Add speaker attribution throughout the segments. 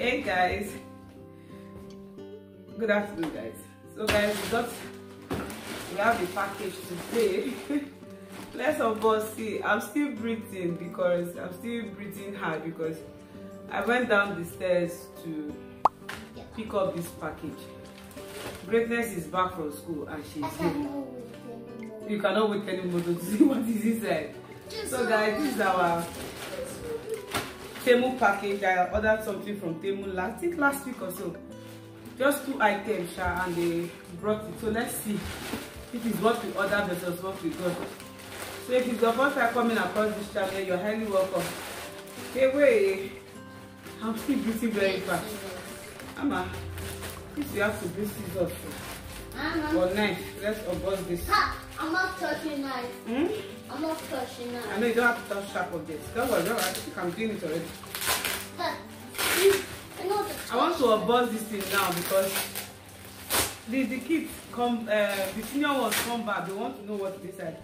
Speaker 1: Hey guys, good afternoon guys. So guys, we have the package today. Let's of us see. I'm still breathing hard because I went down the stairs to pick up this package. Greatness is back from school and she's here. You cannot wait anymore to see what is inside. So guys, this is our Temu package. I ordered something from Temu last week or so. Just 2 items and they brought it. So let's see if it's what we ordered versus what we got. So if it's your first time coming across this channel, you're highly welcome. Hey wait, I'm still breathing very fast. Mama, if you have to breathe scissors or knife, let's unbox this.
Speaker 2: I'm not touching knife. I'm not touching knife.
Speaker 1: I know you don't have to touch sharp objects. Don't worry, I think I'm doing it already. I want to unbox this thing now because the kids come, the senior ones come back. They want to know what's inside.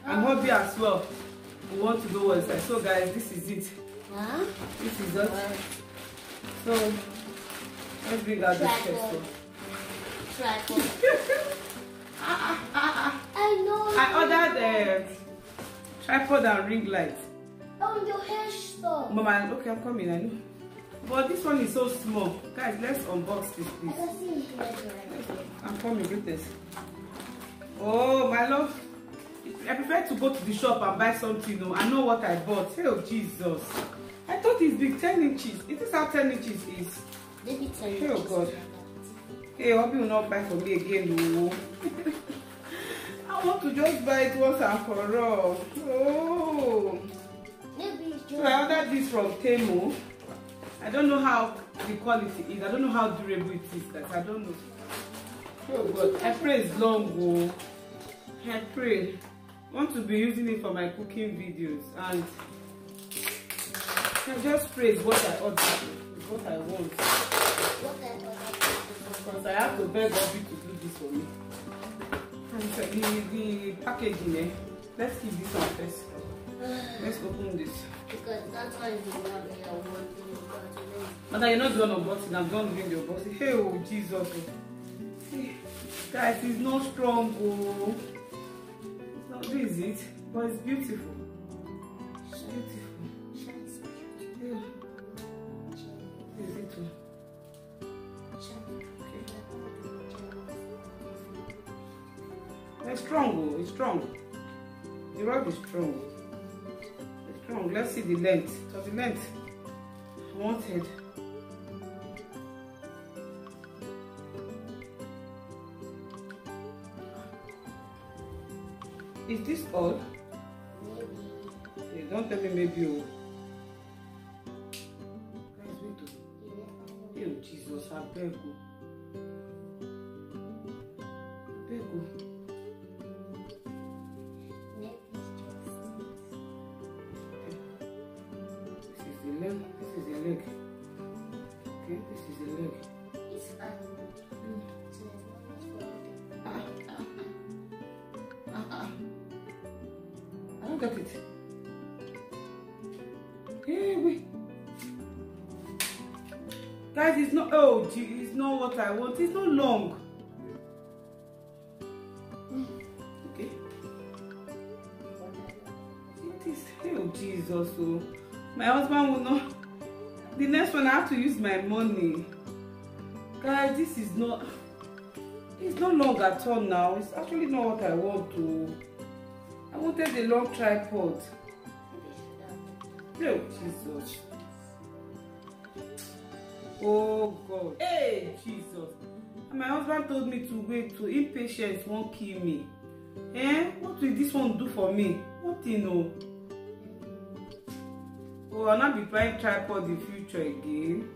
Speaker 1: And hobby as well. We want to know what's inside. So guys, this is it. This is it. So let's bring out this chest.
Speaker 2: I know.
Speaker 1: I ordered tripod and ring light.
Speaker 2: Oh, your hair stuff.
Speaker 1: Mama, okay, I'm coming. I know. But this one is so small. Guys, let's unbox this, please.
Speaker 2: I can see it here.
Speaker 1: I'm coming with this. Oh, my love. I prefer to go to the shop and buy something. No, I know what I bought. Oh, Jesus. I thought it's big 10 inches. Is this how 10 inches is?
Speaker 2: Maybe 10 inches.
Speaker 1: Oh, God. Hey, I hope you will not buy for me again. No. I want to just buy it once and for all. Oh.
Speaker 2: Maybe it's just...
Speaker 1: So I ordered this from Temu. I don't know how the quality is. I don't know how durable it is. Guys. I don't know. Oh God, I pray it's long. Oh. I pray. I want to be using it for my cooking videos, and I just pray it's what I ordered. It's what I want. Because I have to beg Bobby to do this for me. And the packaging, eh? Let's keep this one first. Let's open this.
Speaker 2: Because that's why you want me to want to.
Speaker 1: But you're not doing unboxing, I'm done doing the unboxing. Hey, oh, Jesus. See, guys, it's not strong. Oh. Now, this is it. But it's beautiful. It's beautiful. Yeah. This is it. Okay. It's strong. Oh. It's strong. The rod is strong. It's strong. Let's see the length. So the length I wanted. Is this all?
Speaker 2: Maybe.
Speaker 1: Yeah, don't tell me maybe. Oh. Guys, wait. Oh, Jesus, I beg you. Beg you.
Speaker 2: Maybe it's just...
Speaker 1: Okay. This is the leg. This is the leg. Okay, this is the leg.
Speaker 2: It's fine.
Speaker 1: I don't get it. Hey, wait. Guys, it's not, oh, gee, it's not what I want. It's not long. Okay. It is, oh, Jesus. Oh. My husband will not. The next one, I have to use my money. Guys, this is not, it's not long at all now. It's actually not what I want to. I wanted a long tripod. Oh, Jesus. Oh, God. Hey, Jesus. And my husband told me to wait. To impatience won't kill me. Eh? What will this one do for me? What you know? Oh, I'll not be buying tripod in future again.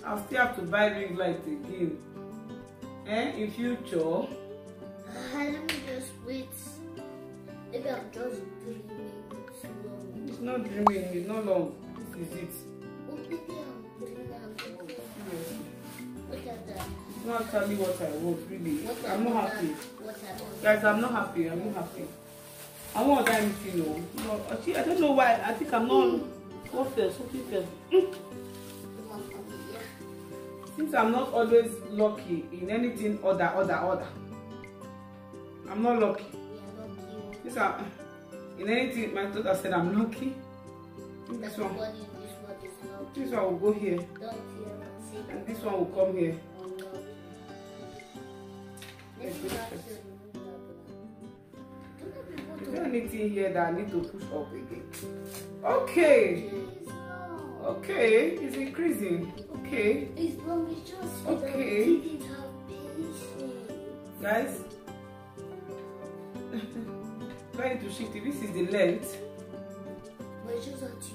Speaker 1: I'll still have to buy ring light again. Eh? In future.
Speaker 2: Let me just wait. Maybe I'm just dreaming slow.
Speaker 1: It's not dreaming, it's not long. This is it.
Speaker 2: Oh, maybe I'm dreaming. Look at that.
Speaker 1: It's not actually what I want, really. I'm not happy.
Speaker 2: What I want.
Speaker 1: Guys, I'm not happy. I'm not happy. I won't order anything. No, actually, I don't know why. I think I'm not. What else? What else? Since I'm not always lucky in anything other. I'm not lucky.
Speaker 2: Yeah, lucky.
Speaker 1: Since I'm in anything, my daughter said I'm lucky. This one
Speaker 2: is lucky.
Speaker 1: This one will go here.
Speaker 2: Don't hear and say that.
Speaker 1: And this one will come here.
Speaker 2: Let's
Speaker 1: Is
Speaker 2: go
Speaker 1: there anything here that I need to push up again? Okay. Okay, it's increasing. Okay.
Speaker 2: It's from just
Speaker 1: Okay.
Speaker 2: didn't have patience.
Speaker 1: Guys, try to shift it. This is the length.
Speaker 2: But just have to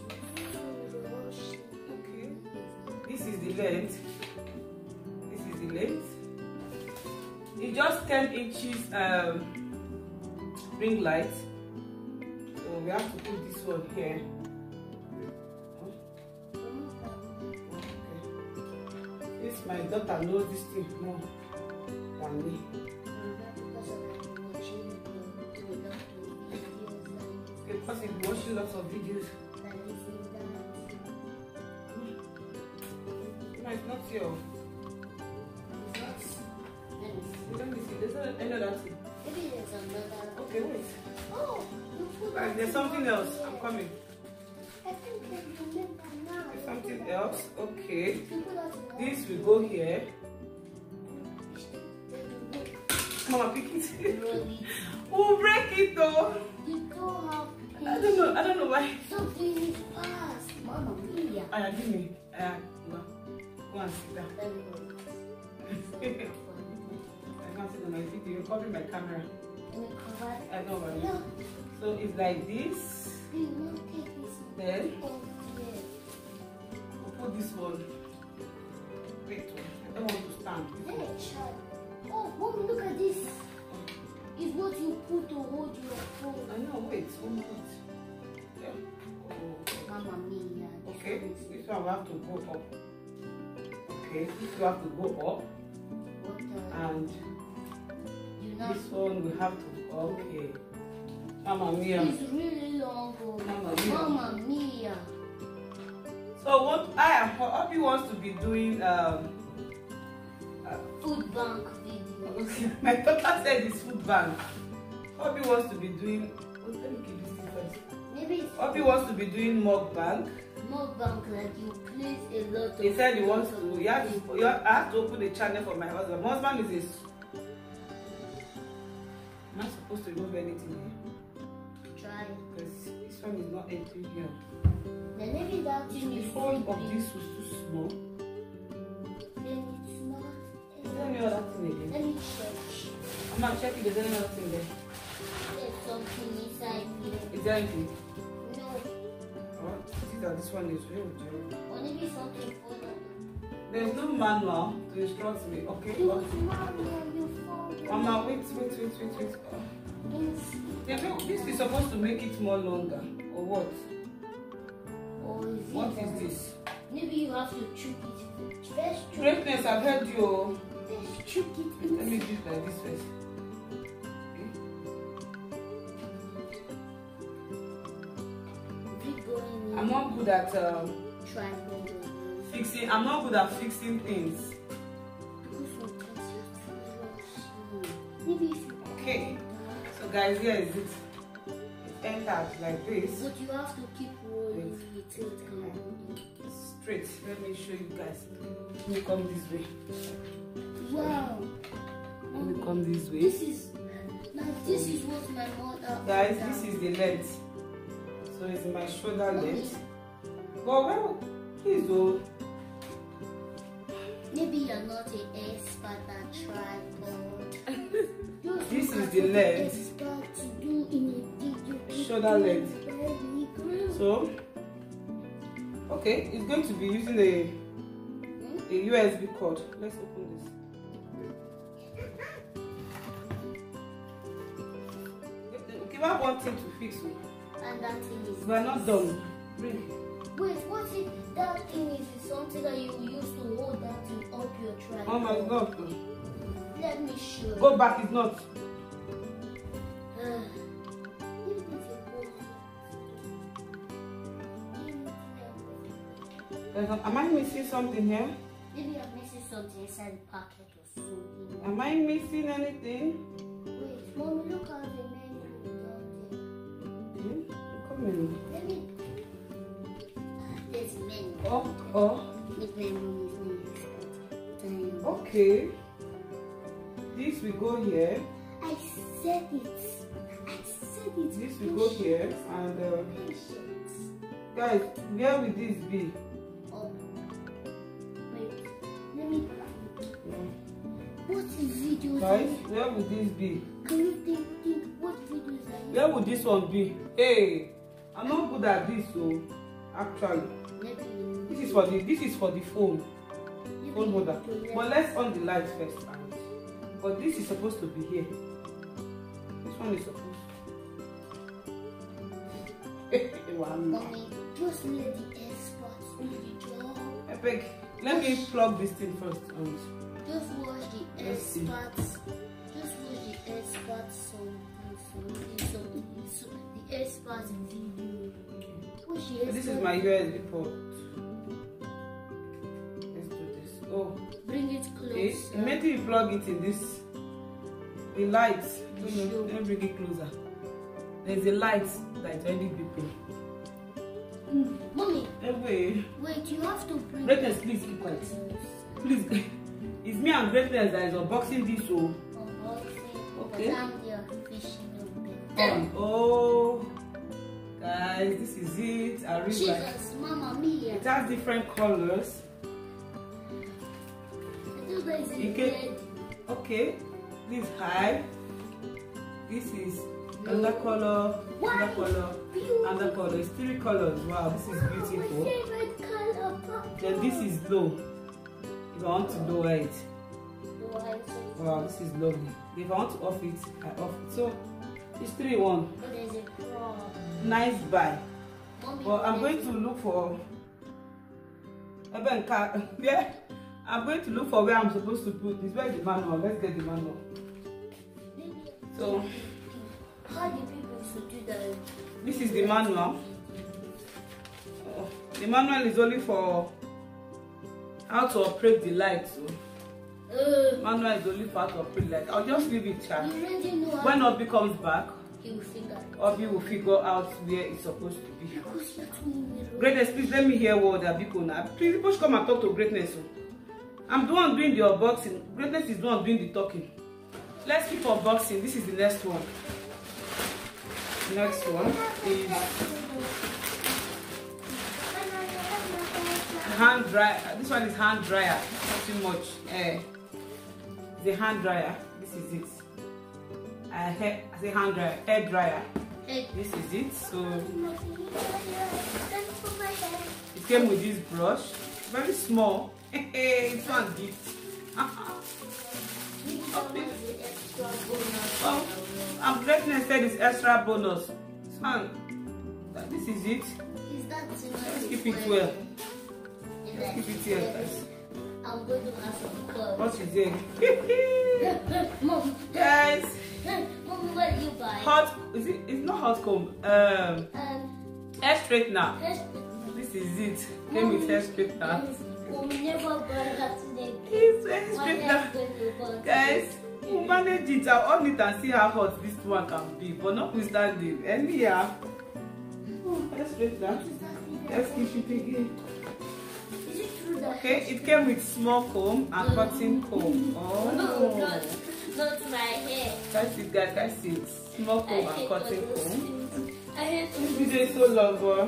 Speaker 2: rush.
Speaker 1: Okay. This is the length. This is the length. It's just 10 inches ring light. So we have to put this one here. This my daughter knows this thing more than me. Okay, because he's watching lots of videos. No, it's not here. Let me see. There's another thing.
Speaker 2: Maybe there's another.
Speaker 1: Okay, wait.
Speaker 2: Oh, you put that.
Speaker 1: There's something else. I'm coming.
Speaker 2: I think I remember now.
Speaker 1: There's something else. Okay.
Speaker 2: You put that in
Speaker 1: This will go here. Mama, pick it. We'll break it though.
Speaker 2: You don't have
Speaker 1: I don't know why.
Speaker 2: something is fast. Mama mia.
Speaker 1: Give me. Go and sit down. I can't sit on my video. You're covering my camera. I know, right?
Speaker 2: No.
Speaker 1: So it's like this.
Speaker 2: You won't take this
Speaker 1: Then
Speaker 2: off here.
Speaker 1: we'll put this one. Wait, I don't want to stand.
Speaker 2: Hey, child. Oh, mommy, look at this. It's what you put to hold your phone.
Speaker 1: I know, wait, one minute. Yeah. Oh.
Speaker 2: Mama mia.
Speaker 1: Okay, this one will have to go up. Okay, this will have to go up. And this one will have to. Okay. Mama mia.
Speaker 2: It's really long. Oh.
Speaker 1: Mama mia.
Speaker 2: Mama mia.
Speaker 1: So what Obi wants to be doing
Speaker 2: Food bank video.
Speaker 1: okay. My daughter said it's food bank. Obi wants to be doing let me keep this thing first.
Speaker 2: Maybe it's
Speaker 1: Obi wants to be doing mukbang.
Speaker 2: more bank like you place a lot of.
Speaker 1: He said he wants to. I have to open a channel for my husband. My husband is this. Am I supposed to remove anything here?
Speaker 2: Try.
Speaker 1: Because this one is not entering here.
Speaker 2: Then maybe that
Speaker 1: The
Speaker 2: thing is
Speaker 1: form
Speaker 2: too
Speaker 1: of
Speaker 2: big.
Speaker 1: this was too small.
Speaker 2: Then it's not.
Speaker 1: Tell me other thing again.
Speaker 2: Let me check.
Speaker 1: I'm not checking. There's any other thing there.
Speaker 2: There's something inside here.
Speaker 1: Is there anything?
Speaker 2: No.
Speaker 1: Oh, see that this one is real.
Speaker 2: Or maybe something for them.
Speaker 1: There's no manual to instruct me. Okay.
Speaker 2: It was manual, you found it.
Speaker 1: Mama, wait. This is supposed to make it more longer, or what?
Speaker 2: Or is it
Speaker 1: What is this?
Speaker 2: Maybe you have to choke it. First choke
Speaker 1: Greatness, I've heard you.
Speaker 2: First choke it.
Speaker 1: Let me do it like this first. Okay.
Speaker 2: Keep going.
Speaker 1: I'm not good at
Speaker 2: Try going.
Speaker 1: fixing. I'm not good at fixing things.
Speaker 2: Because sometimes you have to rush. Maybe if you
Speaker 1: Okay. So guys, here is it. It entered like this.
Speaker 2: But you have to keep rolling it till it comes.
Speaker 1: Straight. Let me show you guys. Let me come this way.
Speaker 2: Wow.
Speaker 1: Let me come this way.
Speaker 2: This is what my mother.
Speaker 1: Guys, this is the length. So it's my shoulder length. But well, please though.
Speaker 2: Maybe you're not an expert at tripod.
Speaker 1: This is the length.
Speaker 2: Expert to do in a video.
Speaker 1: Shoulder length. So, okay, it's going to be using a USB cord. Let's open this. Okay, I have one thing to fix.
Speaker 2: And that thing is.
Speaker 1: We are not done. Bring.
Speaker 2: Wait, what if that thing is something that you use to hold that thing up your tripod?
Speaker 1: Oh my God.
Speaker 2: Let me show you.
Speaker 1: Go back, it's not. Am I missing something here?
Speaker 2: Maybe I'm missing something. something inside the packet or something.
Speaker 1: Am I missing anything?
Speaker 2: Wait, Mommy, look at the menu down there.
Speaker 1: Come in.
Speaker 2: Let me. There's menu.
Speaker 1: Oh.
Speaker 2: With my mommy's name.
Speaker 1: Okay. This will go here.
Speaker 2: I said it.
Speaker 1: This will go here. And
Speaker 2: Patience.
Speaker 1: guys, where will this be?
Speaker 2: Oh. Wait. Let me. What videos?
Speaker 1: Guys, where will this be?
Speaker 2: Can you think what videos are you?
Speaker 1: Where would this one be? Hey, I'm not good at this, so actually, this is for the phone holder. But let's on the light first. But this is supposed to be here. This one is supposed.
Speaker 2: Mommy, just let the experts do the job.
Speaker 1: I beg, let me plug this thing first.
Speaker 2: Just watch the experts. Just watch the experts the experts video. Watch the
Speaker 1: This is
Speaker 2: experts.
Speaker 1: my USB port. Let's do this. Oh,
Speaker 2: Bring it close.
Speaker 1: okay. Immediately you plug it in this. The light. Let me bring it closer. There's a light that is already beeping.
Speaker 2: Mommy.
Speaker 1: Wait,
Speaker 2: you have to bring.
Speaker 1: Greatness, please keep quiet. Please. It's me and Greatness that is unboxing this, so. Okay.
Speaker 2: I'm the fishing.
Speaker 1: Oh, guys, this is it. I really like it.
Speaker 2: Jesus, Mama Mia.
Speaker 1: It has different colors. Okay, this high. This is another color, another color, another color. It's 3 colors. Wow, this is beautiful.
Speaker 2: My favorite color.
Speaker 1: Then this is low. If I want to lower it. Wow, this is lovely. If I want to off it, I off it. So it's 3 in 1.
Speaker 2: But there's a problem.
Speaker 1: Nice buy.
Speaker 2: Mommy,
Speaker 1: But I'm going to look for. Yeah. I'm going to look for where I'm supposed to put this. Where is the manual? Let's get the manual. So,
Speaker 2: how do people should do that?
Speaker 1: this is the manual. The manual is only for how to operate the light. So, manual is only for how to operate the light. I'll just leave it here. When Obi comes back, Obi will figure out where it's supposed to be. Greatness, please let me hear what the people now. Please, people should come and talk to Greatness. I'm the one doing the unboxing. Greatness is the one doing the talking. Let's keep unboxing. This is the next one. The next one is hand dryer. This one is hand dryer. Not too much. The hand dryer. This is it. I say hand dryer. Hair dryer. This is it. So it came with this brush. Very small. It's one gift. Well, I'm Greatness said it's extra bonus. Son, this is it. Let's keep it well. Let's keep it here, guys.
Speaker 2: I'm going to ask some clothes.
Speaker 1: What is it?
Speaker 2: Mom.
Speaker 1: Guys.
Speaker 2: Mom, what do you buy?
Speaker 1: Hot. Is it? It's not hot comb. Hair straightener. This is it. Came with hair straightener.
Speaker 2: We'll never buy that today.
Speaker 1: It's hair straightener. Guys, we'll manage it. I'll on it and see how hot this one can be. But notwithstanding, anyhow. Hair straightener. Let's keep it again. Okay, it came with small comb and cutting comb. Oh,
Speaker 2: no, not my hair.
Speaker 1: That's it, guys. That's it. Small comb and cutting comb.
Speaker 2: I hate
Speaker 1: This video is so long, but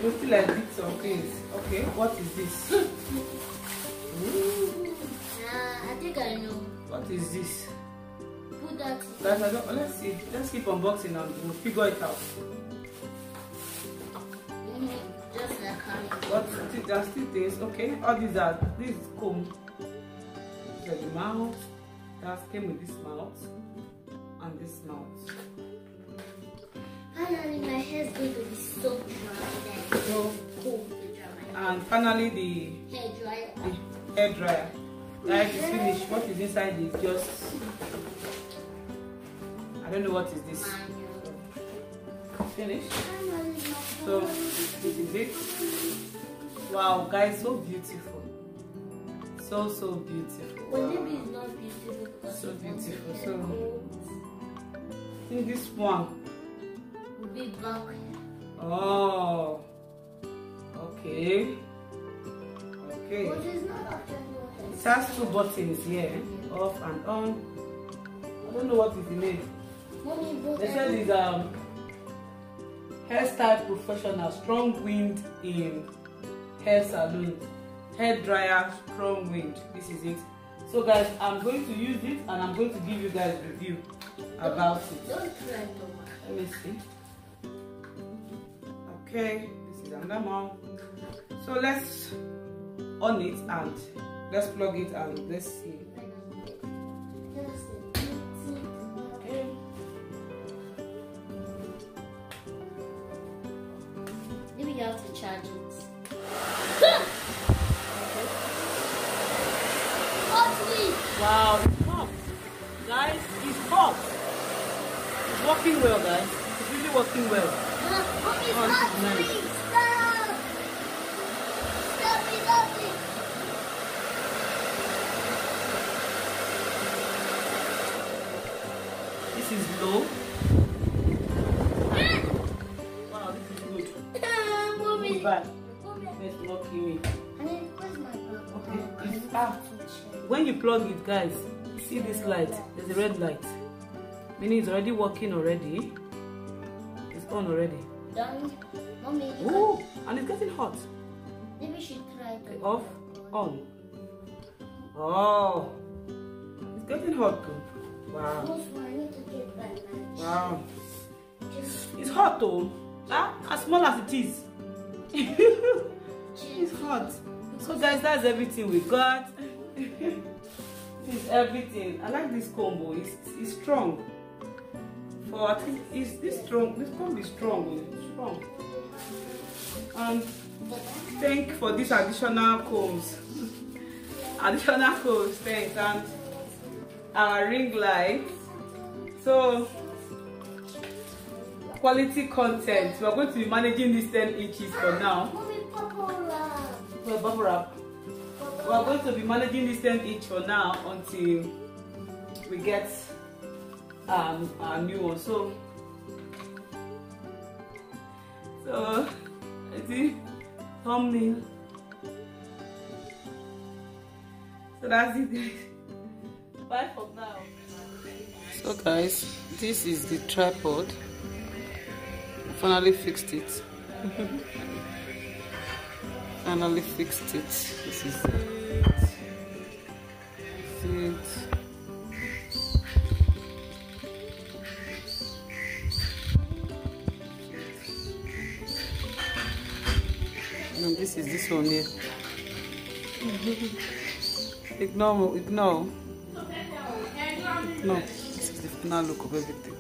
Speaker 1: we still like bits of things. Okay, what is this?
Speaker 2: I think I know.
Speaker 1: What is this?
Speaker 2: Put that.
Speaker 1: Guys, I don't. Let's see. Let's keep unboxing and we'll figure it out.
Speaker 2: Just like
Speaker 1: What? There are still things. Okay, all these are. This is comb. These are the mouth. That came with this mouth and this mouth.
Speaker 2: Finally, my hair is going to be so dry then.
Speaker 1: So,
Speaker 2: Cool to dry my hair.
Speaker 1: and finally the
Speaker 2: Hair dryer.
Speaker 1: hair dryer. Guys, it's finished. What is inside is just. I don't know what is this. Finished. So this is it. Wow, guys, so beautiful. So beautiful.
Speaker 2: But maybe it's not beautiful because
Speaker 1: So
Speaker 2: it's
Speaker 1: beautiful.
Speaker 2: not
Speaker 1: So
Speaker 2: gold.
Speaker 1: I think this one.
Speaker 2: Will be black.
Speaker 1: Oh. Okay. Okay.
Speaker 2: But it's not actually what
Speaker 1: It has two buttons here, off and on. I don't know what is in it.
Speaker 2: Mommy, but
Speaker 1: They said it's hairstyle professional, strong wind in hair salon, hair dryer, strong wind. This is it. So guys, I'm going to use it and I'm going to give you guys a review about it.
Speaker 2: Don't try, Mama.
Speaker 1: Let me see. Okay, this is another one. So let's on it and let's plug it and let's see. Okay.
Speaker 2: Maybe you have to charge it.
Speaker 1: Wow, it's hot. Guys, it's hot. It's working well, guys. It's really working well.
Speaker 2: Mommy,
Speaker 1: Oh,
Speaker 2: stop,
Speaker 1: this is nice.
Speaker 2: please. Stop. Stop it, stop it.
Speaker 1: This is low. Wow, this is good.
Speaker 2: Mommy.
Speaker 1: It's bad.
Speaker 2: Mommy.
Speaker 1: Let's lock you in.
Speaker 2: Honey, where's my bag?
Speaker 1: Okay. When you plug it, guys, see this light? There's a red light. Meaning it's already working already. It's on already.
Speaker 2: Done. Mommy.
Speaker 1: Ooh, and it's getting hot.
Speaker 2: Maybe we should try it.
Speaker 1: Okay, off, on. Oh, it's getting hot too. Wow.
Speaker 2: Also, I need to get my lunch.
Speaker 1: Wow.
Speaker 2: Just
Speaker 1: It's hot though. Ah, as small as it is. It's hot. So guys, that's everything we got. This is everything. I like this combo. It's strong. For I think it's this strong. This combo is strong. It's strong. And thank for this additional combs. Additional combs, thanks, and our ring light. So quality content. We are going to be managing these 10 inches for now.
Speaker 2: Mommy, bubble wrap.
Speaker 1: Well, bubble wrap. We are going to be managing this 10 each for now until we get our new one. So I think thumbnail. So that's it, guys. Bye for now. So guys, this is the tripod. I finally fixed it. Finally fixed it. This is it. And this is this one here. Ignore. This is the final look of everything.